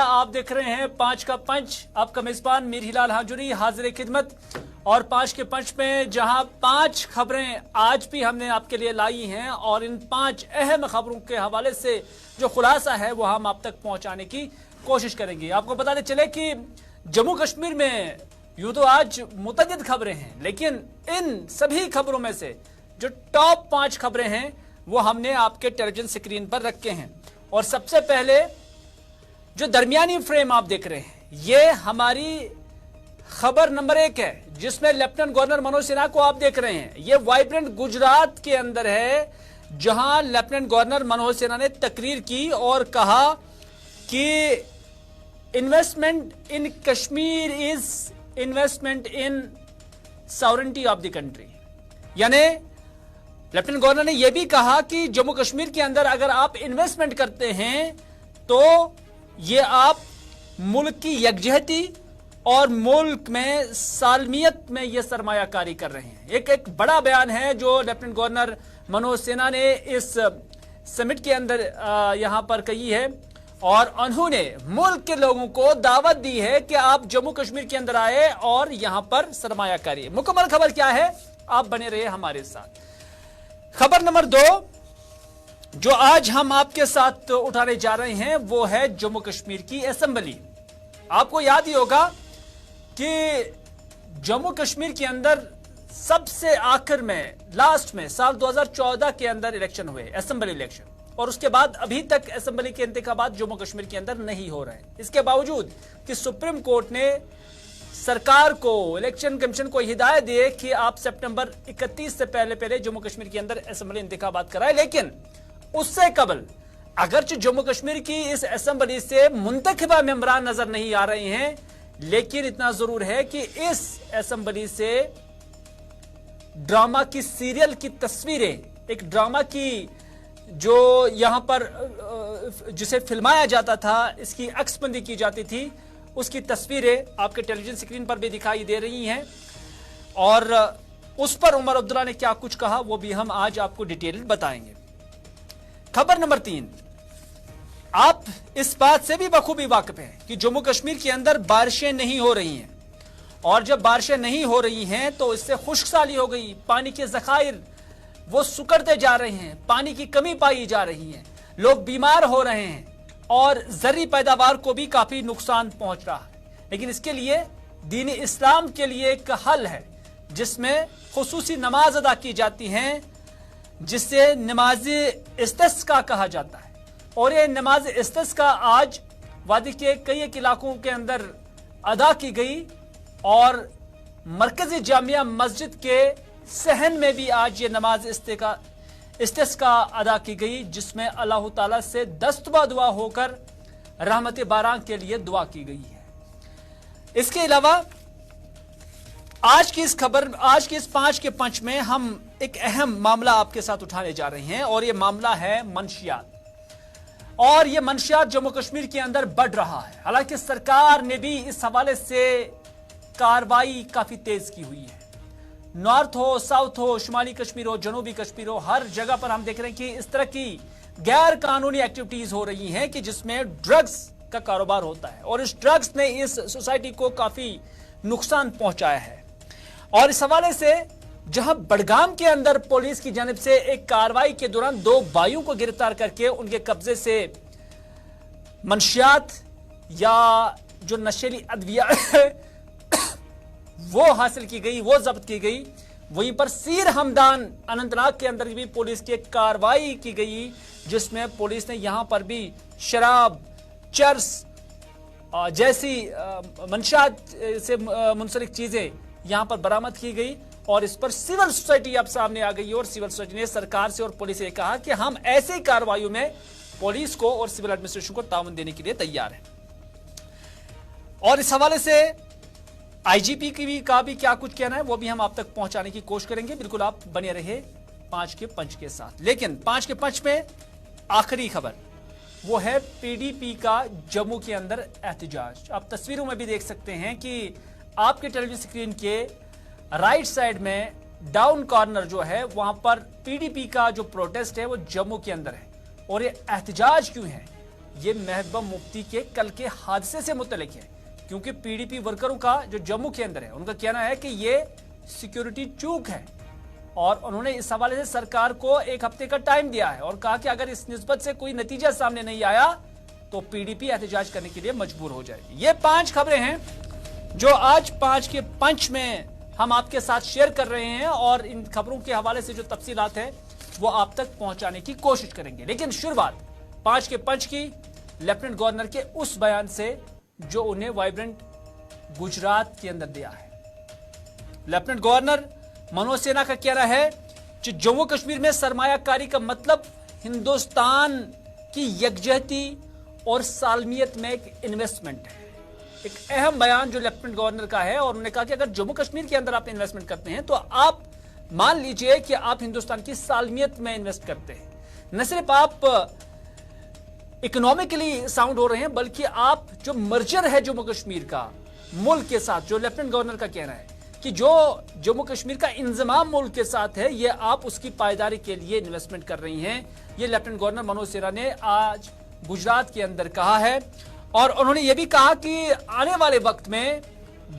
आप देख रहे हैं पांच का पंच। आपका मेजबान मीर हिलाल हाजुरी हाजिर खिदमत। और पांच के पंच में जहां पांच खबरें आज भी हमने आपके लिए लाई हैं और इन पांच अहम खबरों के हवाले से जो खुलासा है वो हम आप तक पहुंचाने की कोशिश करेंगे। आपको बताते चले कि जम्मू कश्मीर में यूं तो आज मुतअद्दिद खबरें हैं, लेकिन इन सभी खबरों में से जो टॉप पांच खबरें हैं वो हमने आपके टेलीविजन स्क्रीन पर रखे हैं। और सबसे पहले जो दरमियानी फ्रेम आप देख रहे हैं ये हमारी खबर नंबर 1 है, जिसमें लेफ्टिनेंट गवर्नर मनोज सिन्हा को आप देख रहे हैं। ये वाइब्रेंट गुजरात के अंदर है, जहां लेफ्टिनेंट गवर्नर मनोज सिन्हा ने तकरीर की और कहा कि investment in Kashmir is investment in sovereignty of the country. यानी लेफ्टिनेंट गवर्नर ने यह भी कहा कि जम्मू कश्मीर के अंदर अगर आप इन्वेस्टमेंट करते हैं तो ये आप मुल्क की यकजहती और मुल्क में सालमियत में ये सरमायाकारी कर रहे हैं। एक बड़ा बयान है जो लेफ्टिनेंट गवर्नर मनोज सिन्हा ने इस समिट के अंदर यहां पर कही है और उन्होंने मुल्क के लोगों को दावत दी है कि आप जम्मू कश्मीर के अंदर आए और यहां पर सरमायाकारी। मुकम्मल खबर क्या है, आप बने रहे हमारे साथ। खबर नंबर 2 जो आज हम आपके साथ उठाने जा रहे हैं वो है जम्मू कश्मीर की असेंबली। आपको याद ही होगा कि जम्मू कश्मीर के अंदर सबसे आखिर में लास्ट में साल 2014 के अंदर इलेक्शन हुए, असेंबली इलेक्शन, और उसके बाद अभी तक असेंबली के इंतखाबात जम्मू कश्मीर के अंदर नहीं हो रहे हैं। इसके बावजूद कि सुप्रीम कोर्ट ने सरकार को, इलेक्शन कमीशन को हिदायत दी कि आप सितंबर 31 से पहले जम्मू कश्मीर के अंदर असेंबली इंतखाबात कराएं, लेकिन उससे कबल अगरचे जम्मू कश्मीर की इस असेंबली से मुंतखबा मेंबरान नजर नहीं आ रहे हैं, लेकिन इतना जरूर है कि इस असेंबली से ड्रामा की सीरियल की तस्वीरें, एक ड्रामा की जो यहां पर जिसे फिल्माया जाता था, इसकी अक्सबंदी की जाती थी, उसकी तस्वीरें आपके टेलीविजन स्क्रीन पर भी दिखाई दे रही हैं। और उस पर उमर अब्दुल्ला ने क्या कुछ कहा वो भी हम आज आपको डिटेल बताएंगे। खबर नंबर 3, आप इस बात से भी बखूबी वाकिफ हैं कि जम्मू कश्मीर के अंदर बारिशें नहीं हो रही हैं, और जब बारिशें नहीं हो रही हैं तो इससे खुश्कसाली हो गई, पानी के जखायर वो सुकड़ते जा रहे हैं, पानी की कमी पाई जा रही है, लोग बीमार हो रहे हैं और ज़र्री पैदावार को भी काफी नुकसान पहुंच रहा है। लेकिन इसके लिए दीन इस्लाम के लिए एक हल है जिसमें खुसूसी नमाज अदा की जाती हैं, जिसे नमाज इस्तिस्का कहा जाता है। और ये नमाज इस्तिस्का आज वादी के कई एक इलाकों के अंदर अदा की गई और मरकजी जामिया मस्जिद के सहन में भी आज ये नमाज इस्तिस्का अदा की गई, जिसमें अल्लाह ताला से दस्तबा दुआ होकर रहमत बारां के लिए दुआ की गई है। इसके अलावा आज की इस पांच के पंच में हम एक अहम मामला आपके साथ उठाने जा रहे हैं और यह मामला है मंशियात। और यह मंशियात जम्मू कश्मीर के अंदर बढ़ रहा है। हालांकि सरकार ने भी इस हवाले से कार्रवाई काफी तेज की हुई है। नॉर्थ हो, साउथ हो, शुमाली कश्मीर हो, जनूबी कश्मीर हो, हर जगह पर हम देख रहे हैं कि इस तरह की गैर कानूनी एक्टिविटीज हो रही हैं कि जिसमें ड्रग्स का कारोबार होता है और इस ड्रग्स ने इस सोसाइटी को काफी नुकसान पहुंचाया है। और इस हवाले से जहां बडगाम के अंदर पुलिस की जानिब से एक कार्रवाई के दौरान 2 भाइयों को गिरफ्तार करके उनके कब्जे से मंशियात या जो नशीली अद्विया वो हासिल की गई, वो जब्त की गई। वहीं पर सीर हमदान अनंतनाग के अंदर भी पुलिस की एक कार्रवाई की गई, जिसमें पुलिस ने यहां पर भी शराब, चर्स जैसी मंशियात से मुंसलिक चीजें यहां पर बरामद की गई। और इस पर सिविल सोसाइटी अब सामने आ गई और सिविल सोसाइटी ने सरकार से और पुलिस से कहा कि हम ऐसी कार्रवाइयों में पुलिस को और सिविल एडमिनिस्ट्रेशन को ताउन देने के लिए तैयार हैं। और इस हवाले से आईजीपी का भी क्या कुछ कहना है वो भी हम आप तक पहुंचाने की कोशिश करेंगे। बिल्कुल आप बने रहे पांच के पंच के साथ। लेकिन पांच के पंच में आखिरी खबर वो है पीडीपी का जम्मू के अंदर एहतजाज। आप तस्वीरों में भी देख सकते हैं कि आपके टेलीविजन स्क्रीन के राइट साइड में डाउन कॉर्नर जो है वहां पर पीडीपी का जो प्रोटेस्ट है वो जम्मू के अंदर है। और ये एहतजाज क्यों है ये महबूबा मुफ्ती के कल के हादसे से मुतल्लिक है, क्योंकि पीडीपी वर्करों का जो जम्मू के अंदर है, उनका कहना है कि ये सिक्योरिटी चूक है और उन्होंने इस हवाले से सरकार को 1 हफ्ते का टाइम दिया है और कहा कि अगर इस निस्बत से कोई नतीजा सामने नहीं आया तो पीडीपी एहतजाज करने के लिए मजबूर हो जाएगी। ये 5 खबरें हैं जो आज 5 के पंच में हम आपके साथ शेयर कर रहे हैं और इन खबरों के हवाले से जो तफसीलात है वो आप तक पहुंचाने की कोशिश करेंगे। लेकिन शुरुआत 5 के पंच की लेफ्टिनेंट गवर्नर के उस बयान से जो उन्हें वाइब्रेंट गुजरात के अंदर दिया है। लेफ्टिनेंट गवर्नर मनोज सिन्हा का कहना है कि जम्मू कश्मीर में सरमायाकारी का मतलब हिंदुस्तान की यकजहती और सालमियत में एक इन्वेस्टमेंट है। एक अहम बयान जो लेफ्टिनेंट गवर्नर का है और उन्होंने कहा कि अगर जम्मू कश्मीर के अंदर आप इन्वेस्टमेंट करते हैं तो आप मान लीजिए कि आप हिंदुस्तान की सालमियत में इन्वेस्ट करते हैं। न सिर्फ आप इकोनॉमिकली साउंड हो रहे हैं बल्कि आप जो मर्जर है जम्मू कश्मीर का मुल्क के साथ, जो लेफ्टिनेंट गवर्नर का कहना है कि जो जम्मू कश्मीर का इंजमाम मुल्क के साथ है, ये आप उसकी पायदारी के लिए इन्वेस्टमेंट कर रही हैं। ये लेफ्टिनेंट गवर्नर मनोज सिन्हा ने आज गुजरात के अंदर कहा है और उन्होंने ये भी कहा कि आने वाले वक्त में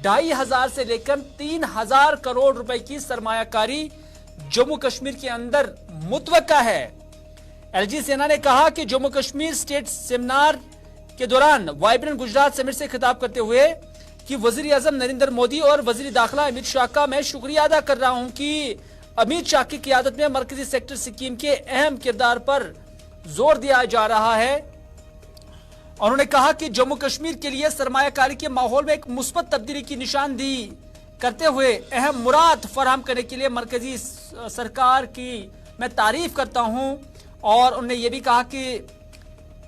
2500 से लेकर 3000 करोड़ रुपए की सरमायाकारी जम्मू कश्मीर के अंदर मुतवक्का है। एलजी सिन्हा ने कहा कि जम्मू कश्मीर स्टेट सेमिनार के दौरान वाइब्रेंट गुजरात समिट से खिताब करते हुए कि वजीर आजम नरेंद्र मोदी और वजीर दाखिला अमित शाह का मैं शुक्रिया अदा कर रहा हूं कि अमित शाह की क़ियादत में मरकजी सेक्टर स्कीम के अहम किरदार पर जोर दिया जा रहा है। उन्होंने कहा कि जम्मू कश्मीर के लिए सरमायाकारी के माहौल में एक मुस्बत तब्दीली की निशानदेही करते हुए अहम मुराद फराहम करने के लिए मरकजी सरकार की मैं तारीफ करता हूं और उन्होंने ये भी कहा कि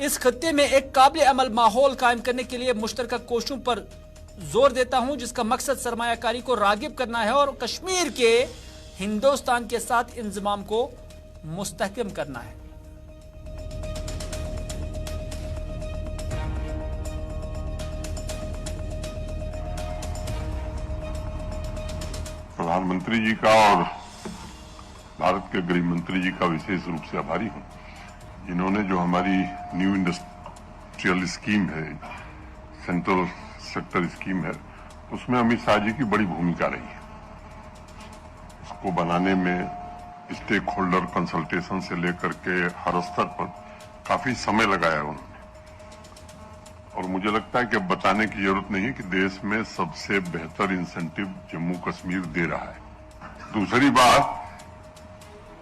इस खत्ते में एक काबिल अमल माहौल कायम करने के लिए मुश्तरका कोशिशों पर जोर देता हूं जिसका मकसद सरमायाकारी को रागिब करना है और कश्मीर के हिंदुस्तान के साथ इंजमाम को मुस्तहकम करना है। प्रधानमंत्री जी का और भारत के गृह मंत्री जी का विशेष रूप से आभारी हूं, जिन्होंने जो हमारी न्यू इंडस्ट्रियल स्कीम है, सेंट्रल सेक्टर स्कीम है, उसमें अमित शाह जी की बड़ी भूमिका रही है। उसको बनाने में स्टेक होल्डर कंसल्टेशन से लेकर के हर स्तर पर काफी समय लगाया उन्होंने और मुझे लगता है कि अब बताने की जरूरत नहीं कि देश में सबसे बेहतर इंसेंटिव जम्मू कश्मीर दे रहा है। दूसरी बात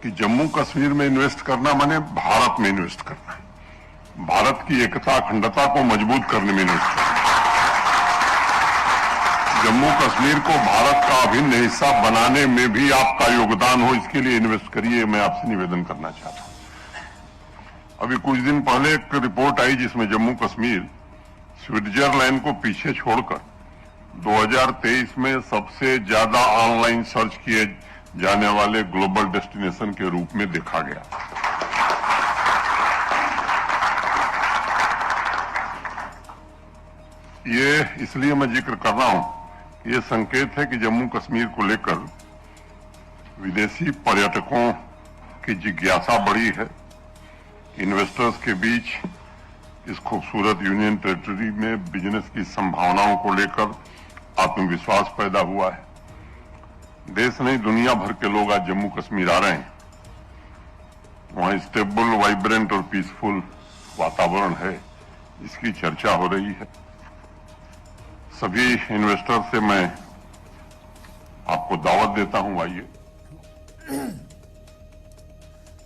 कि जम्मू कश्मीर में इन्वेस्ट करना माने भारत में इन्वेस्ट करना है, भारत की एकता अखंडता को मजबूत करने में इन्वेस्ट करना। जम्मू कश्मीर को भारत का अभिन्न हिस्सा बनाने में भी आपका योगदान हो, इसके लिए इन्वेस्ट करिए, मैं आपसे निवेदन करना चाहता हूं। अभी कुछ दिन पहले एक रिपोर्ट आई जिसमें जम्मू कश्मीर स्विट्जरलैंड को पीछे छोड़कर 2023 में सबसे ज्यादा ऑनलाइन सर्च किए जाने वाले ग्लोबल डेस्टिनेशन के रूप में देखा गया। ये इसलिए मैं जिक्र कर रहा हूं, ये संकेत है कि जम्मू कश्मीर को लेकर विदेशी पर्यटकों की जिज्ञासा बढ़ी है। इन्वेस्टर्स के बीच इस खूबसूरत यूनियन टेरिटरी में बिजनेस की संभावनाओं को लेकर आत्मविश्वास पैदा हुआ है। देश नहीं, दुनिया भर के लोग आज जम्मू कश्मीर आ रहे हैं। वहां स्टेबल, वाइब्रेंट और पीसफुल वातावरण है, इसकी चर्चा हो रही है। सभी इन्वेस्टर से मैं आपको दावत देता हूं, आइए।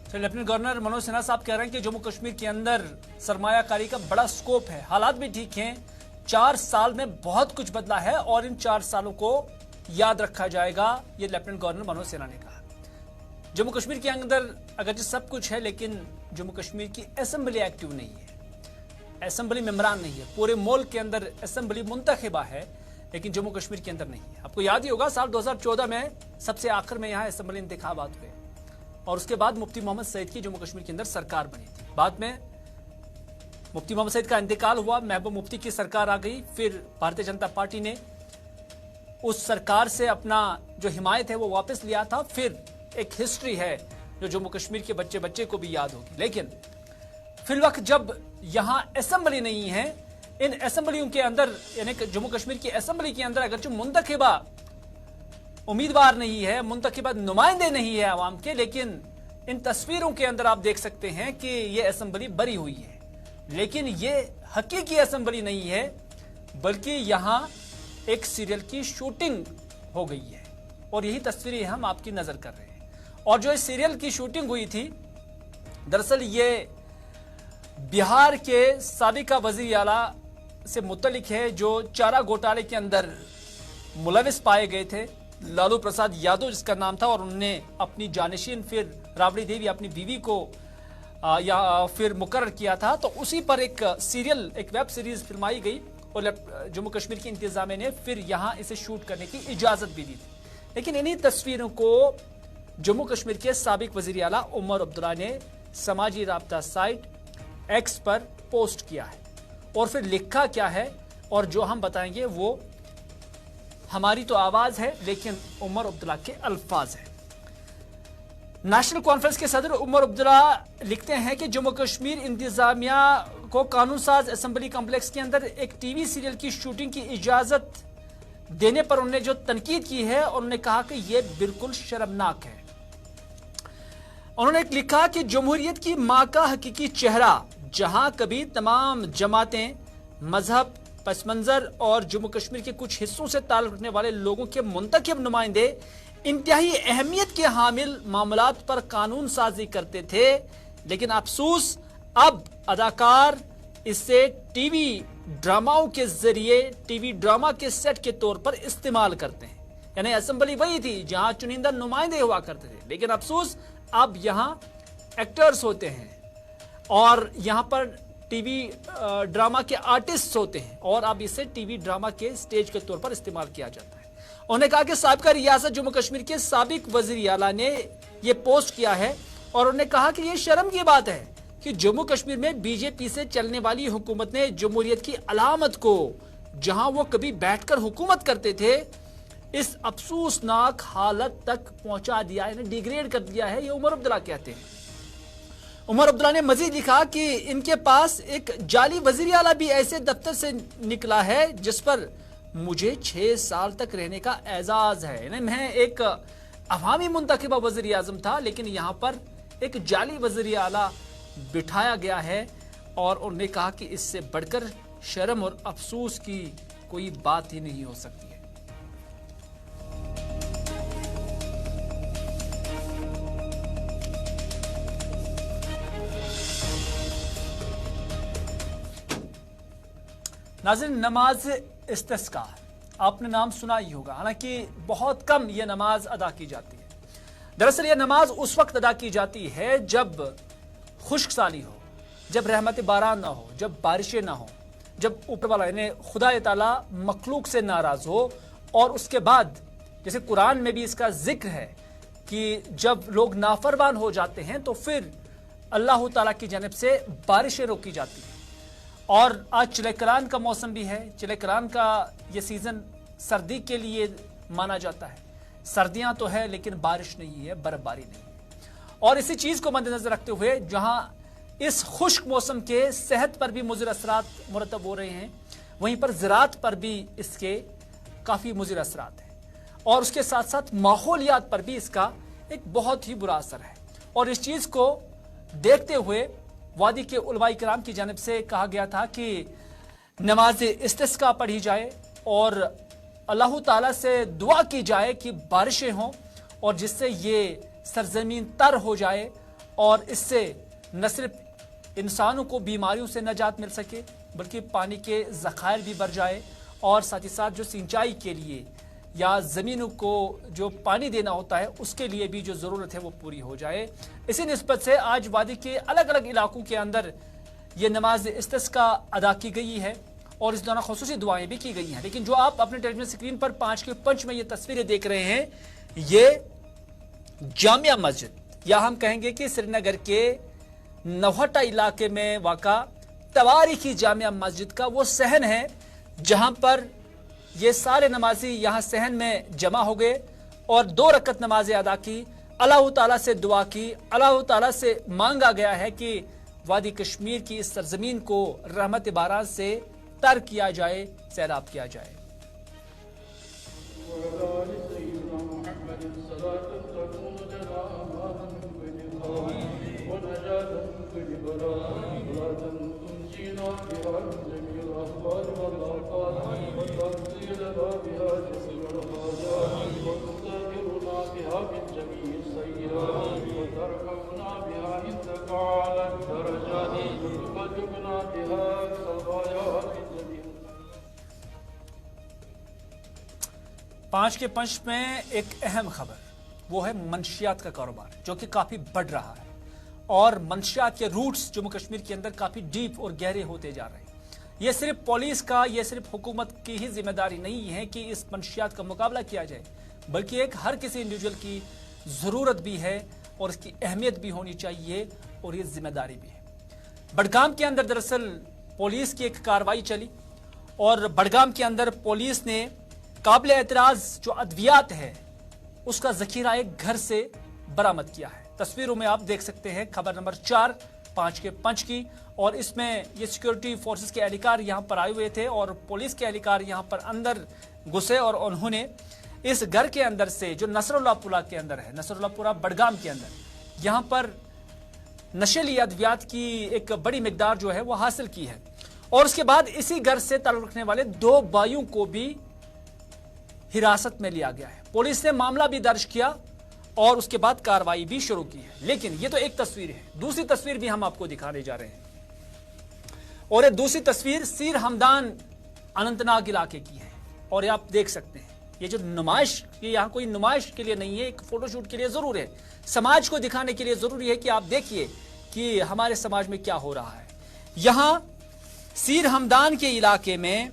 तो लेफ्टिनेंट गवर्नर मनोज सिन्हा साहब कह रहे हैं कि जम्मू कश्मीर के अंदर सरमायाकारी का बड़ा स्कोप है, हालात भी ठीक हैं। 4 साल में बहुत कुछ बदला है और इन 4 सालों को याद रखा जाएगा, ये लेफ्टिनेंट गवर्नर मनोज सिन्हा ने कहा। जम्मू कश्मीर के अंदर अगर सब कुछ है लेकिन जम्मू कश्मीर की असेंबली एक्टिव नहीं है, असेंबली मेंबरान नहीं है। पूरे मुल्क के अंदर असेंबली मुंतखबा है लेकिन जम्मू कश्मीर के अंदर नहीं है। आपको याद ही होगा साल 2014 में सबसे आखिर में यहाँ असेंबली इंतखाबात हुए और उसके बाद मुफ्ती मोहम्मद सईद की जम्मू कश्मीर के अंदर सरकार बनी थी। बाद में मुफ्ती मोहम्मद सईद का इंतकाल हुआ, महबूब मुफ्ती की सरकार आ गई। फिर भारतीय जनता पार्टी ने उस सरकार से अपना जो हिमायत है वो वापस लिया था। फिर एक हिस्ट्री है जो जम्मू कश्मीर के बच्चे बच्चे को भी याद होगी। लेकिन फिलवक्त जब यहाँ असेंबली नहीं है, इन असेंबलियों के अंदर यानी जम्मू कश्मीर की असेंबली के अंदर अगर जो मुंतखबा उम्मीदवार नहीं है, मुंतखबा नुमाइंदे नहीं है आवाम के, लेकिन इन तस्वीरों के अंदर आप देख सकते हैं कि ये असेंबली भरी हुई है। लेकिन ये हकीकी असेंबली नहीं है, बल्कि यहां एक सीरियल की शूटिंग हो गई है और यही तस्वीरें हम आपकी नजर कर रहे हैं। और जो इस सीरियल की शूटिंग हुई थी, दरअसल ये बिहार के साबिका वजीर आला से मुतल्लिक है, जो चारा घोटाले के अंदर मुलविस पाए गए थे। लालू प्रसाद यादव जिसका नाम था, और उन्होंने अपनी जानशीन फिर राबड़ी देवी अपनी बीवी को या फिर मुकर्रर किया था। तो उसी पर एक सीरियल, एक वेब सीरीज फिल्माई गई और जम्मू कश्मीर की इंतजामिया ने फिर यहां इसे शूट करने की इजाजत भी दी थी। लेकिन इन्हीं तस्वीरों को जम्मू कश्मीर के साबिक वजीर आला उमर अब्दुल्ला ने समाजी राब्ता साइट एक्स पर पोस्ट किया है और फिर लिखा क्या है, और जो हम बताएंगे वो हमारी तो आवाज है लेकिन उमर अब्दुल्ला के अल्फाज है। नेशनल कॉन्फ्रेंस के सदर उमर अब्दुल्ला लिखते हैं कि जम्मू कश्मीर इंतजामिया को कानून साज असेंबली कॉम्प्लेक्स के अंदर एक टीवी सीरियल की शूटिंग की इजाजत देने पर उन्होंने जो तनकीद की है, उन्होंने कहा कि यह बिल्कुल शर्मनाक है। उन्होंने लिखा कि जमहूरियत की मां का हकीकी चेहरा, जहां कभी तमाम जमातें, मजहब, पस मंजर और जम्मू कश्मीर के कुछ हिस्सों से ताल्लुक रखने वाले लोगों के मुंतखब नुमाइंदे इंतहाई अहमियत के हामिल मामलात पर कानून साजी करते थे, लेकिन अफसोस अब अदाकार इसे टीवी ड्रामाओं के जरिए, टीवी ड्रामा के सेट के तौर पर इस्तेमाल करते हैं। यानी असेंबली वही थी जहां चुनिंदा नुमाइंदे हुआ करते थे, लेकिन अफसोस अब यहां एक्टर्स होते हैं और यहां पर टीवी ड्रामा के आर्टिस्ट होते हैं और अब इसे टीवी ड्रामा के स्टेज के तौर पर इस्तेमाल किया जाता है। उन्होंने कहा कि साबिका रियासत जम्मू कश्मीर के साबिक वजीर आला ने यह पोस्ट किया है और उन्होंने कहा कि यह शर्म की बात है कि जम्मू कश्मीर में बीजेपी से चलने वाली हुकूमत ने जमहूरियत की अलामत को, जहां वो कभी बैठकर हुकूमत करते थे, इस अफसोसनाक हालत तक पहुंचा दिया है, डिग्रेड कर दिया है। ये उमर अब्दुल्ला कहते हैं। उमर अब्दुल्ला ने मजीद लिखा कि इनके पास एक जाली वजीर आला भी ऐसे दफ्तर से निकला है जिस पर मुझे 6 साल तक रहने का एजाज है। मैं एक अवामी मुंतखबा वजीर आजम था, लेकिन यहां पर एक जाली वजीर आला बिठाया गया है और उन्होंने कहा कि इससे बढ़कर शर्म और अफसोस की कोई बात ही नहीं हो सकती है। नाज़रीन, नमाज इस्तिस्का आपने नाम सुना ही होगा, हालांकि बहुत कम यह नमाज अदा की जाती है। दरअसल यह नमाज उस वक्त अदा की जाती है जब खुश्क साली हो, जब रहमत बारान ना हो, जब बारिशें ना हो, जब ऊपर वाला यानी खुदा ताला मखलूक से नाराज हो। और उसके बाद जैसे कुरान में भी इसका जिक्र है कि जब लोग नाफरमान हो जाते हैं तो फिर अल्लाह ताला की जानिब से बारिशें रोकी जाती हैं। और आज चिलकरान का मौसम भी है। चिलकरान का ये सीजन सर्दी के लिए माना जाता है। सर्दियां तो है लेकिन बारिश नहीं है, बर्फबारी नहीं है। और इसी चीज को मद्देनजर रखते हुए जहां इस खुश्क मौसम के सेहत पर भी मुज़िर असरात मुरतब हो रहे हैं, वहीं पर ज़राअत पर भी इसके काफी मुज़िर असरात हैं और उसके साथ साथ माहौलियात पर भी इसका एक बहुत ही बुरा असर है। और इस चीज को देखते हुए वादी के उलमाए किराम की जानिब से कहा गया था कि नमाज इस्तिस्का पढ़ी जाए और अल्लाह ताला से दुआ की जाए कि बारिशें हों और जिससे ये सरजमीन तर हो जाए और इससे न सिर्फ इंसानों को बीमारियों से नजात मिल सके बल्कि पानी के ज़खायर भी बढ़ जाए और साथ ही साथ जो सिंचाई के लिए या ज़मीनों को जो पानी देना होता है उसके लिए भी जो ज़रूरत है वो पूरी हो जाए। इसी निस्बत से आज वादी के अलग अलग इलाकों के अंदर ये नमाज इस्तिस्का अदा की गई है और इस दौरान खुसूसी दुआएं भी की गई हैं। लेकिन जो आप अपने टेलीविजन स्क्रीन पर 5 के पंच में ये तस्वीरें देख रहे हैं, ये जामिया मस्जिद या हम कहेंगे कि श्रीनगर के नौहटा इलाके में वाक़ा तवारीखी जामिया मस्जिद का वो सहन है जहां पर ये सारे नमाजी यहां सहन में जमा हो गए और 2 रकत नमाजें अदा की, अल्लाह ताला से दुआ की, अल्लाह ताला से मांगा गया है कि वादी कश्मीर की इस सरजमीन को रहमत बारात से तर किया जाए, सैराब किया जाए। पांच के पंच में एक अहम खबर वो है मंशियात का कारोबार, जो कि काफी बढ़ रहा है और मंशियात के रूट्स जम्मू कश्मीर के अंदर काफी डीप और गहरे होते जा रहे हैं। यह सिर्फ पुलिस का, यह सिर्फ हुकूमत की ही जिम्मेदारी नहीं है कि इस मंशियात का मुकाबला किया जाए, बल्कि एक हर किसी इंडिविजुअल की जरूरत भी है और इसकी अहमियत भी होनी चाहिए और ये जिम्मेदारी भी है। बडगाम के अंदर दरअसल पुलिस की एक कार्रवाई चली और बडगाम के अंदर पुलिस ने काबिल एतराज जो अद्वियात है उसका जखीरा एक घर से बरामद किया है। तस्वीरों में आप देख सकते हैं खबर नंबर 4 5 के पंच की, और इसमें ये सिक्योरिटी फोर्सेस के एहलकार यहां पर आए हुए थे और पुलिस के एहलकार यहां पर अंदर घुसे और उन्होंने इस घर के अंदर से, जो नसरुल्लाहपुरा के अंदर है, नसरुल्लाहपुरा बडगाम के अंदर, यहां पर नशीली अद्वियात की एक बड़ी मिकदार जो है वो हासिल की है। और उसके बाद इसी घर से ताल्लुक रखने वाले 2 भाइयों को भी हिरासत में लिया गया है। पुलिस ने मामला भी दर्ज किया और उसके बाद कार्रवाई भी शुरू की है। लेकिन ये तो एक तस्वीर है, दूसरी तस्वीर भी हम आपको दिखाने जा रहे हैं और ये दूसरी तस्वीर सीर हमदान अनंतनाग इलाके की है। और ये आप देख सकते हैं, ये जो नुमाइश, ये यहाँ कोई नुमाइश के लिए नहीं है, एक फोटोशूट के लिए जरूर है, समाज को दिखाने के लिए जरूरी है कि आप देखिए कि हमारे समाज में क्या हो रहा है। यहां सीर हमदान के इलाके में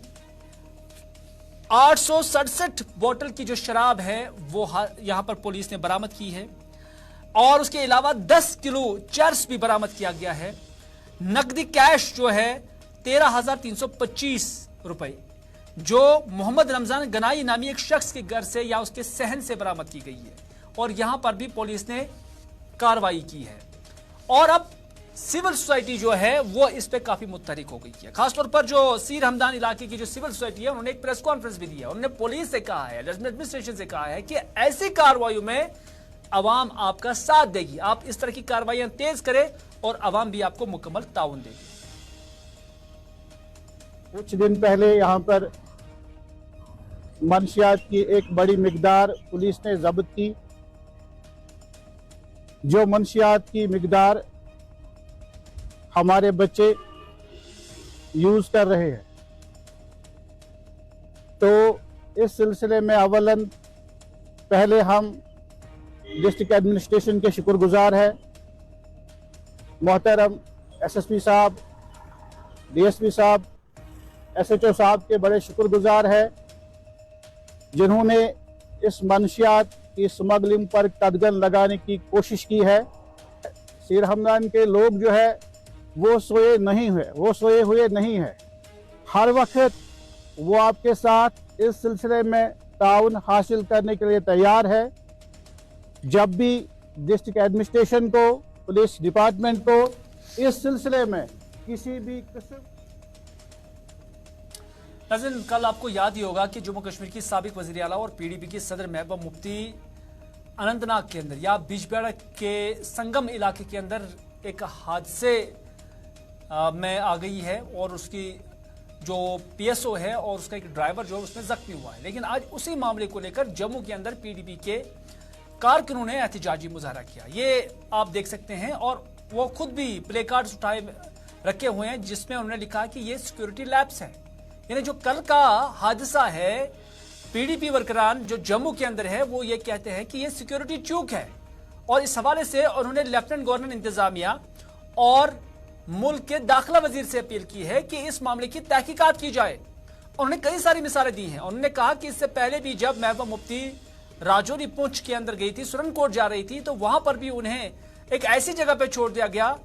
867 बोतल की जो शराब है वो यहां पर पुलिस ने बरामद की है और उसके अलावा 10 किलो चर्स भी बरामद किया गया है। नकदी कैश जो है 13,325 रुपए जो मोहम्मद रमजान गनाई नामी एक शख्स के घर से या उसके सहन से बरामद की गई है और यहां पर भी पुलिस ने कार्रवाई की है। और अब सिविल सोसाइटी जो है वो इस पे काफी मुत्तहरिक हो गई है। खासतौर पर जो सीर हमदान इलाके की जो सिविल सोसाइटी है उन्होंने एक प्रेस कॉन्फ्रेंस भी दिया। उन्होंने पुलिस से कहा है, एडमिनिस्ट्रेशन से कहा है कि ऐसी कार्रवाई में अवाम आपका साथ देगी, आप इस तरह की कार्रवाइयां तेज करें और अवाम भी आपको मुकम्मल ताउन देगी। कुछ दिन पहले यहाँ पर मंशियात की एक बड़ी मिकदार पुलिस ने जब्त की। जो मंशियात की मिकदार हमारे बच्चे यूज कर रहे हैं, तो इस सिलसिले में अवलन पहले हम डिस्ट्रिक्ट एडमिनिस्ट्रेशन के शुक्रगुजार हैं। मोहतरम एसएसपी साहब, डीएसपी साहब, एसएचओ साहब के बड़े शुक्रगुजार हैं जिन्होंने इस मंशियात की स्मगलिंग पर कदगन लगाने की कोशिश की है। सीर हमदान के लोग जो है वो सोए हुए नहीं है। हर वक्त वो आपके साथ इस सिलसिले में ताउन हासिल करने के लिए तैयार है। जब भी डिस्ट्रिक्ट एडमिनिस्ट्रेशन को, पुलिस डिपार्टमेंट को इस सिलसिले में किसी भी किस्म। नाज़रीन, कल आपको याद ही होगा कि जम्मू कश्मीर की साबिक वज़ीर आला और पीडीपी की सदर महबूबा मुफ्ती अनंतनाग के अंदर या बिजबेड़ा के संगम इलाके के अंदर एक हादसे में आ गई है और उसकी जो पीएसओ है और उसका एक ड्राइवर जो है उसमें जख्मी हुआ है। लेकिन आज उसी मामले को लेकर जम्मू के अंदर पीडीपी के कारकुनों ने एहतजाजी मुजाहरा किया, ये आप देख सकते हैं। और वो खुद भी प्ले कार्ड्स उठाए रखे हुए हैं जिसमें उन्होंने लिखा कि ये सिक्योरिटी लैप्स है। यानी जो कल का हादसा है, पीडीपी वर्करान जो जम्मू के अंदर है वो ये कहते हैं कि ये सिक्योरिटी चूक है। और इस हवाले से उन्होंने लेफ्टिनेंट गवर्नर इंतजामिया और मुल्क के दाखिला वजीर से अपील की है कि इस मामले की तहकीकात की जाए। उन्होंने कई सारी मिसालें दी हैं। उन्होंने कहा कि इससे पहले भी जब महबूबा मुफ्ती राजौरी पुंछ के अंदर गई थी, सुरनकोट जा रही थी, तो वहां पर भी उन्हें एक ऐसी जगह पर छोड़ दिया गया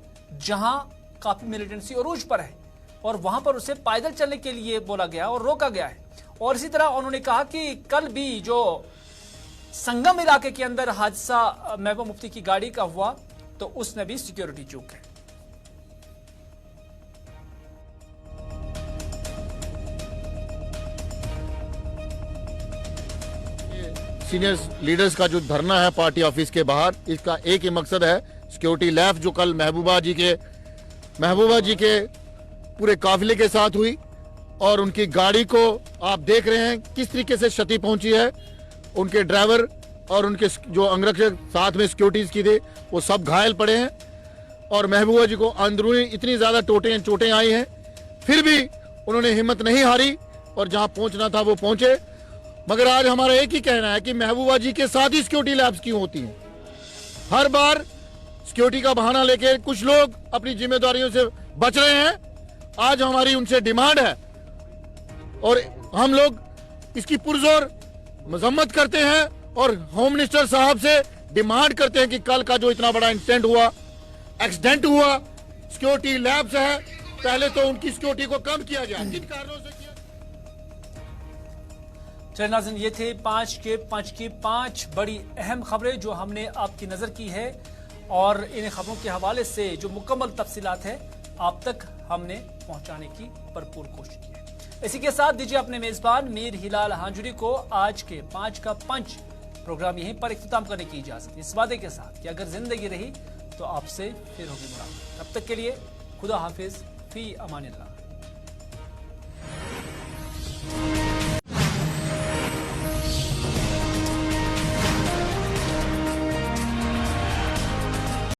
जहां काफी मिलिटेंसी अरूज पर है और वहां पर उसे पैदल चलने के लिए बोला गया और रोका गया है। और इसी तरह उन्होंने कहा कि कल भी जो संगम इलाके के अंदर हादसा महबूबा मुफ्ती की गाड़ी का हुआ तो उसमें भी सिक्योरिटी चूक है। सीनियर लीडर्स का जो धरना है पार्टी ऑफिस के बाहर, इसका एक ही मकसद है, सिक्योरिटी लैप्स जो कल महबूबा जी के पूरे काफिले के साथ हुई और उनकी गाड़ी को आप देख रहे हैं किस तरीके से क्षति पहुंची है। उनके ड्राइवर और उनके जो अंगरक्षक साथ में सिक्योरिटीज की थे वो सब घायल पड़े हैं और महबूबा जी को अंदरूनी इतनी ज्यादा चोटें आई हैं, फिर भी उन्होंने हिम्मत नहीं हारी और जहां पहुंचना था वो पहुंचे। मगर आज हमारा एक ही कहना है कि महबूबा जी के साथ ही सिक्योरिटी लैब्स क्यों होती हैं? हर बार सिक्योरिटी का बहाना लेके कुछ लोग अपनी जिम्मेदारियों से बच रहे हैं। आज हमारी उनसे डिमांड है और हम लोग इसकी पुरजोर मजम्मत करते हैं और होम मिनिस्टर साहब से डिमांड करते हैं कि कल का जो इतना बड़ा एक्सीडेंट हुआ, सिक्योरिटी लैब्स है, पहले तो उनकी सिक्योरिटी को कम किया जाए। किन कारणों से किया? चलिए नाज़रीन, ये थे पंच की पांच बड़ी अहम खबरें जो हमने आपकी नजर की है और इन खबरों के हवाले से जो मुकम्मल तफसीलात है आप तक हमने पहुंचाने की भरपूर कोशिश की है। इसी के साथ दीजिए अपने मेजबान मीर हिलाल हांजुरी को आज के 5 का पंच प्रोग्राम यहीं पर इख्तिताम करने की इजाजत, इस वादे के साथ कि अगर जिंदगी रही तो आपसे फिर होगी मुलाकात। तब तक के लिए खुदा हाफिज, फी अमानिल्लाह।